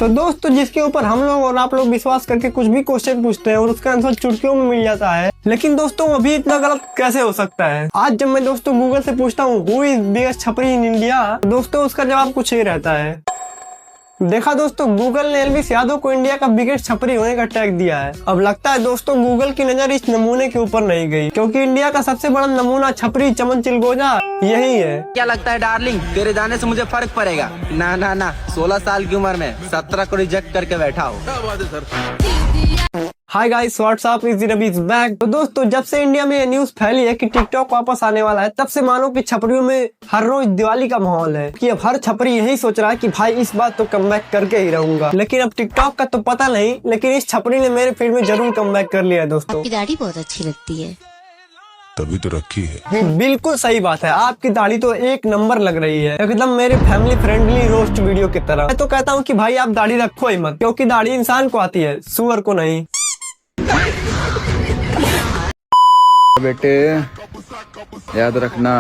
तो दोस्तों जिसके ऊपर हम लोग और आप लोग विश्वास करके कुछ भी क्वेश्चन पूछते हैं और उसका आंसर चुटकियों में मिल जाता है, लेकिन दोस्तों अभी इतना गलत कैसे हो सकता है। आज जब मैं दोस्तों गूगल से पूछता हूँ हु इज बिगेस्ट छपरी इन इंडिया, दोस्तों उसका जवाब कुछ ही रहता है। देखा दोस्तों, गूगल ने एलवीस यादव को इंडिया का बिगेस्ट छपरी होने का टैग दिया है। अब लगता है दोस्तों गूगल की नजर इस नमूने के ऊपर नहीं गई, क्योंकि इंडिया का सबसे बड़ा नमूना छपरी चमन चिलगोजा यही है। क्या लगता है डार्लिंग, तेरे जाने से मुझे फर्क पड़ेगा? ना ना ना, 16 साल की उम्र में 17 को रिजेक्ट करके बैठा हो। क्या बात है सर। हाय गाइस, व्हाट्सअप, इजी रवि इज बैक। तो दोस्तों जब से इंडिया में ये न्यूज फैली है कि टिकटॉक वापस आने वाला है, तब से मानो कि छपरियों में हर रोज दिवाली का माहौल है कि अब हर छपरी यही सोच रहा है कि भाई इस बार तो कमबैक करके ही रहूंगा। लेकिन अब टिकटॉक का तो पता नहीं, लेकिन इस छपरी ने मेरे फीड में जरूर कमबैक कर लिया है। दोस्तों आपकी दाढ़ी बहुत अच्छी लगती है, तभी तो रखी है। बिल्कुल सही बात है, आपकी दाढ़ी तो एक नंबर लग रही है, एकदम मेरे फैमिली फ्रेंडली रोस्ट वीडियो की तरह। मैं तो कहता हूँ कि भाई आप दाढ़ी रखो ही मत, क्योंकि दाढ़ी इंसान को आती है, सुअर को नहीं। बेटे याद रखना,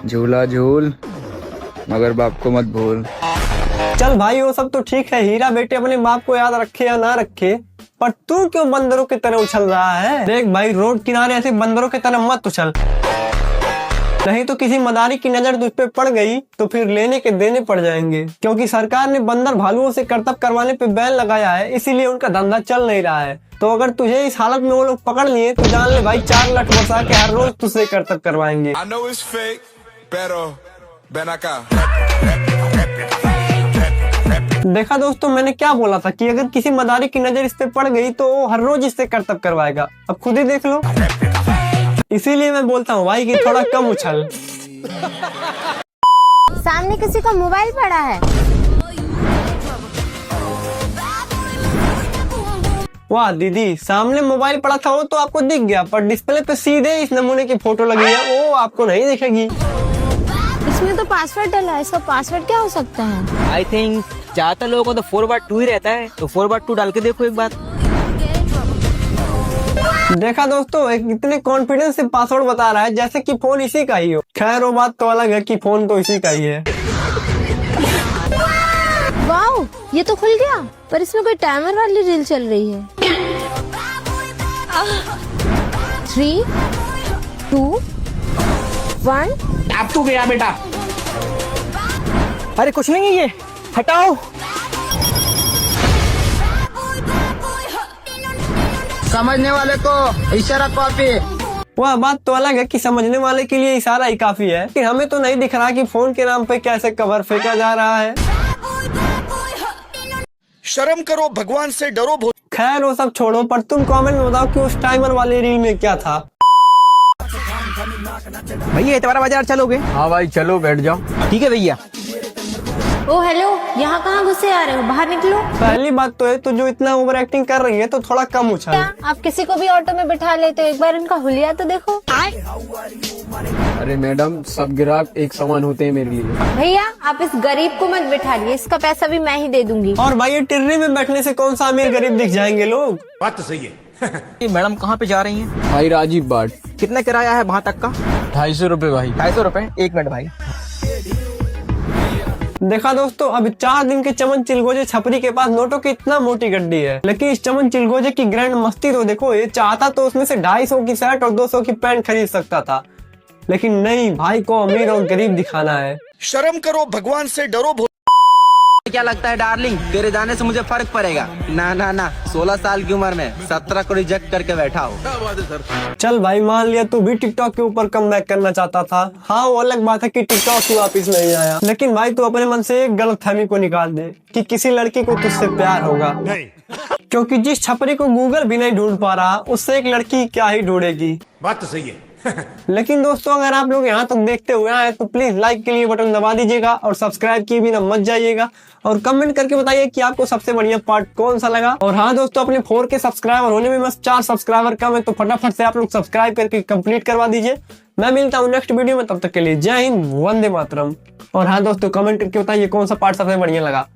झूला झूल मगर बाप को मत भूल। चल भाई वो सब तो ठीक है, हीरा बेटे अपने बाप को याद रखे या ना रखे, पर तू क्यों बंदरों की तरह उछल रहा है? देख भाई, रोड किनारे ऐसे बंदरों की तरह मत उछल, नहीं तो किसी मदारी की नजर तुझ पे पड़ गई तो फिर लेने के देने पड़ जाएंगे। क्योंकि सरकार ने बंदर भालुओं से करतब करवाने पे बैन लगाया है, इसीलिए उनका धंधा चल नहीं रहा है। तो अगर तुझे इस हालत में वो लोग पकड़ लिए तो जान ले भाई 4 लाख बरसा के हर रोज तुझसे करतब करवाएंगे। देखा दोस्तों, मैंने क्या बोला था कि अगर किसी मदारी की नजर इस पे पड़ गई तो वो हर रोज इससे करतब करवाएगा। अब खुद ही देख लो, इसीलिए मैं बोलता हूँ भाई कि थोड़ा कम उछल। सामने किसी का मोबाइल पड़ा है। वाह दीदी, सामने मोबाइल पड़ा था वो तो आपको दिख गया, पर डिस्प्ले पे सीधे इस नमूने की फोटो लगी है, वो आपको नहीं दिखेगी। इसमें तो पासवर्ड डला है, इसका पासवर्ड क्या हो सकता है? आई थिंक ज्यादातर लोगों को तो 4x2 ही रहता है, तो 4x2 डाल के देखो एक बार। देखा दोस्तों, एक इतने कॉन्फिडेंस से पासवर्ड बता रहा है जैसे कि फोन इसी का ही हो। खैर वो बात तो अलग है कि फोन तो इसी का ही है। वाओ, ये तो खुल गया, पर इसमें कोई टाइमर वाली रील चल रही है। 3, 2, 1। अब तू गया बेटा। अरे कुछ नहीं है ये, हटाओ। समझने वाले को इशारा कॉपी। वह बात तो अलग है कि समझने वाले के लिए इशारा ही काफी है, कि हमें तो नहीं दिख रहा कि फोन के नाम पे कैसे कवर फेंका जा रहा है। शर्म करो, भगवान से डरो। खैर वो सब छोड़ो, पर तुम कमेंट में बताओ कि उस टाइमर वाली रील में क्या था। भैया इतवारा बाजार चलोगे? हाँ भाई चलो, बैठ जाओ। ठीक है भैया। ओ हेलो, यहाँ कहाँ घुसे आ रहे हो? बाहर निकलो। पहली बात तो है, तो जो इतना ओवर एक्टिंग कर रही है तो थोड़ा कम उछल। क्या आप किसी को भी ऑटो में बिठा लेते हो? एक बार इनका हुलिया तो देखो। अरे मैडम, सब ग्राहक एक समान होते हैं मेरे लिए। भैया आप इस गरीब को मत बिठाइए, इसका पैसा भी मैं ही दे दूंगी। और भाई ये टिर्री में बैठने से कौन सा अमीर गरीब दिख जाएंगे लोग। बात तो सही है। मैडम कहाँ पे जा रही हैं? भाई राजीव बाट। कितना किराया है वहाँ तक का? 250 रुपए भाई। 250 रुपए? 1 मिनट भाई। देखा दोस्तों, अब 4 दिन के चमन चिलगोजे छपरी के पास नोटों की इतना मोटी गड्डी है, लेकिन इस चमन चिलगोजे की ग्रैंड मस्ती तो देखो। ये चाहता तो उसमें से 250 की शर्ट और 200 की पैंट खरीद सकता था, लेकिन नहीं, भाई को अमीर और गरीब दिखाना है। शर्म करो, भगवान से डरो। क्या लगता है डार्लिंग, तेरे जाने से मुझे फर्क पड़ेगा? ना ना ना, 16 साल की उम्र में 17 को रिजेक्ट करके बैठा हो। क्या बात है सर। चल भाई, मान लिया तू भी टिकटॉक के ऊपर कमबैक करना चाहता था। हाँ वो अलग बात है कि टिकटॉक ही वापिस नहीं आया, लेकिन भाई तू अपने मन से एक गलतफहमी को निकाल दे कि किसी लड़की को तुझसे प्यार होगा। नहीं। क्योंकि जिस छपरी को गूगल भी नहीं ढूंढ पा रहा, उससे एक लड़की क्या ही ढूंढेगी। बात तो सही है। लेकिन दोस्तों, अगर आप लोग यहाँ तक देखते हुए आए तो प्लीज लाइक के लिए बटन दबा दीजिएगा और सब्सक्राइब किए बिना मत जाइएगा, और कमेंट करके बताइए कि आपको सबसे बढ़िया पार्ट कौन सा लगा। और हाँ दोस्तों, अपने 4K सब्सक्राइबर होने में बस 4 सब्सक्राइबर कम है, तो फटाफट से आप लोग सब्सक्राइब करके कंप्लीट करवा दीजिए। मैं मिलता हूँ नेक्स्ट वीडियो में, तब तक के लिए जय हिंद, वंदे मातरम। और हाँ दोस्तों, कमेंट करके बताइए कौन सा पार्ट सबसे बढ़िया लगा।